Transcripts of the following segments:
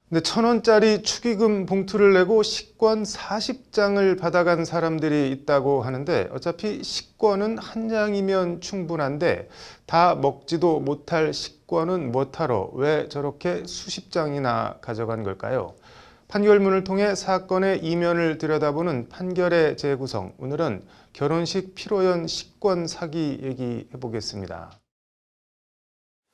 근데 1,000원짜리 축의금 봉투를 내고 식권 40장을 받아간 사람들이 있다고 하는데 어차피 식권은 한 장이면 충분한데 다 먹지도 못할 식권은 뭐하러 왜 저렇게 수십 장이나 가져간 걸까요? 판결문을 통해 사건의 이면을 들여다보는 판결의 재구성. 오늘은 결혼식 피로연 식권 사기 얘기해 보겠습니다.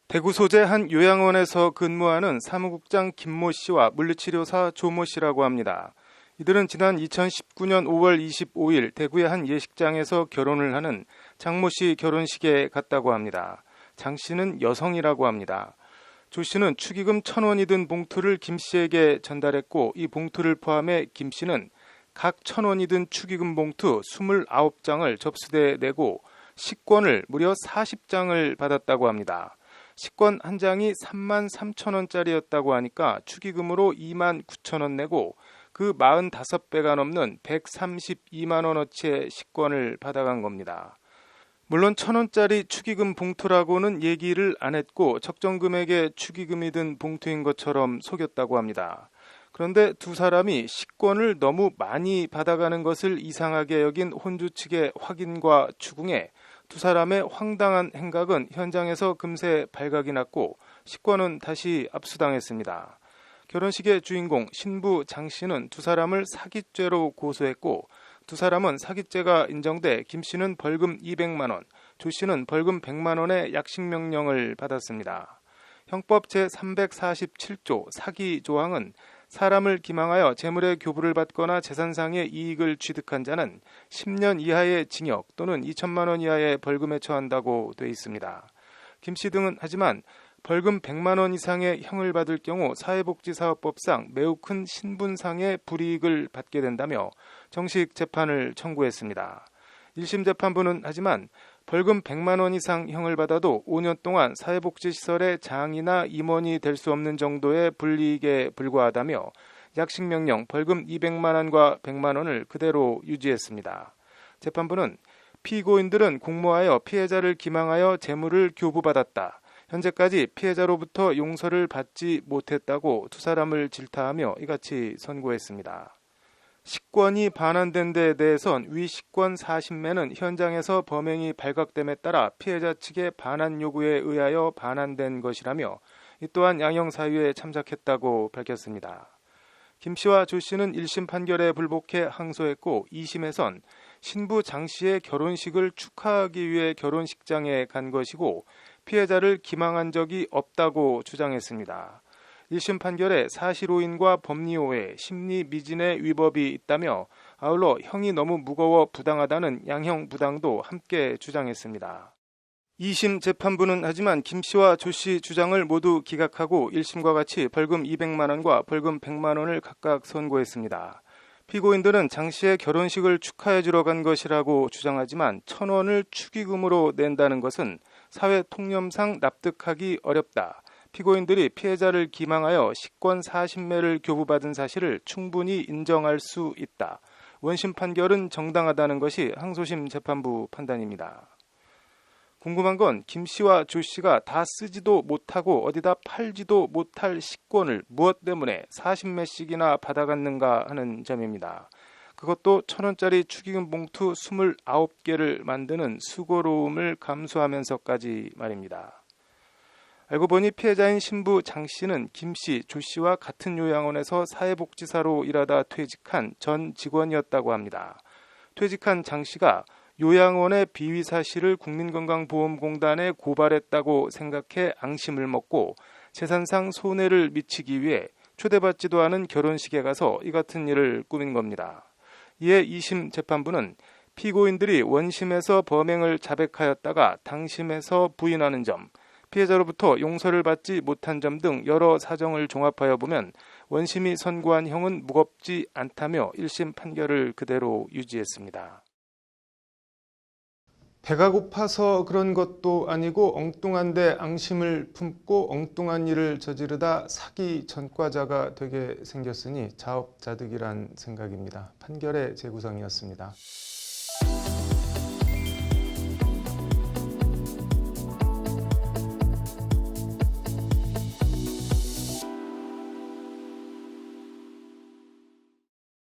대구 소재 한 요양원에서 근무하는 사무국장 김모 씨와 물리치료사 조모 씨라고 합니다. 이들은 지난 2019년 5월 25일 대구의 한 예식장에서 결혼을 하는 장모 씨 결혼식에 갔다고 합니다. 장 씨는 여성이라고 합니다. 조 씨는 축의금 1,000원이 든 봉투를 김 씨에게 전달했고 이 봉투를 포함해 김 씨는 각 1,000원이 든 축의금 봉투 29장을 접수대에 내고 식권을 무려 40장을 받았다고 합니다. 식권 한 장이 33,000원짜리였다고 하니까 축의금으로 29,000원 내고 그 45배가 넘는 132만 원어치의 식권을 받아간 겁니다. 물론 1,000원짜리 축의금 봉투라고는 얘기를 안 했고 적정 금액의 축의금이 든 봉투인 것처럼 속였다고 합니다. 그런데 두 사람이 식권을 너무 많이 받아가는 것을 이상하게 여긴 혼주 측의 확인과 추궁에 두 사람의 황당한 행각은 현장에서 금세 발각이 났고 식권은 다시 압수당했습니다. 결혼식의 주인공 신부 장 씨는 두 사람을 사기죄로 고소했고 두 사람은 사기죄가 인정돼 김 씨는 벌금 200만 원, 조 씨는 벌금 100만 원의 약식명령을 받았습니다. 형법 제347조 사기 조항은 사람을 기망하여 재물의 교부를 받거나 재산상의 이익을 취득한 자는 10년 이하의 징역 또는 2천만 원 이하의 벌금에 처한다고 돼 있습니다. 김 씨 등은 하지만 벌금 100만 원 이상의 형을 받을 경우 사회복지사업법상 매우 큰 신분상의 불이익을 받게 된다며 정식 재판을 청구했습니다. 1심 재판부는 하지만 벌금 100만 원 이상 형을 받아도 5년 동안 사회복지시설의 장이나 임원이 될 수 없는 정도의 불이익에 불과하다며 약식명령 벌금 200만 원과 100만 원을 그대로 유지했습니다. 재판부는 피고인들은 공모하여 피해자를 기망하여 재물을 교부받았다. 현재까지 피해자로부터 용서를 받지 못했다고 두 사람을 질타하며 이같이 선고했습니다. 식권이 반환된 데에 대해선 위 식권 40매는 현장에서 범행이 발각됨에 따라 피해자 측의 반환 요구에 의하여 반환된 것이라며 이 또한 양형사유에 참작했다고 밝혔습니다. 김 씨와 조 씨는 1심 판결에 불복해 항소했고 2심에선 신부 장 씨의 결혼식을 축하하기 위해 결혼식장에 간 것이고 피해자를 기망한 적이 없다고 주장했습니다. 1심 판결에 사실오인과 법리오해, 심리미진의 위법이 있다며 아울러 형이 너무 무거워 부당하다는 양형부당도 함께 주장했습니다. 2심 재판부는 하지만 김 씨와 조 씨 주장을 모두 기각하고 1심과 같이 벌금 200만 원과 벌금 100만 원을 각각 선고했습니다. 피고인들은 장 씨의 결혼식을 축하해 주러 간 것이라고 주장하지만 1,000원을 축의금으로 낸다는 것은 사회 통념상 납득하기 어렵다. 피고인들이 피해자를 기망하여 식권 40매를 교부받은 사실을 충분히 인정할 수 있다. 원심 판결은 정당하다는 것이 항소심 재판부 판단입니다. 궁금한 건 김 씨와 조 씨가 다 쓰지도 못하고 어디다 팔지도 못할 식권을 무엇 때문에 40매씩이나 받아갔는가 하는 점입니다. 그것도 1,000원짜리 축의금 봉투 29개를 만드는 수고로움을 감수하면서까지 말입니다. 알고 보니 피해자인 신부 장 씨는 김 씨, 조 씨와 같은 요양원에서 사회복지사로 일하다 퇴직한 전 직원이었다고 합니다. 퇴직한 장 씨가 요양원의 비위 사실을 국민건강보험공단에 고발했다고 생각해 앙심을 먹고 재산상 손해를 미치기 위해 초대받지도 않은 결혼식에 가서 이 같은 일을 꾸민 겁니다. 이에 2심 재판부는 피고인들이 원심에서 범행을 자백하였다가 당심에서 부인하는 점, 피해자로부터 용서를 받지 못한 점 등 여러 사정을 종합하여 보면 원심이 선고한 형은 무겁지 않다며 1심 판결을 그대로 유지했습니다. 배가 고파서 그런 것도 아니고 엉뚱한데 앙심을 품고 엉뚱한 일을 저지르다 사기 전과자가 되게 생겼으니 자업자득이란 생각입니다. 판결의 재구성이었습니다.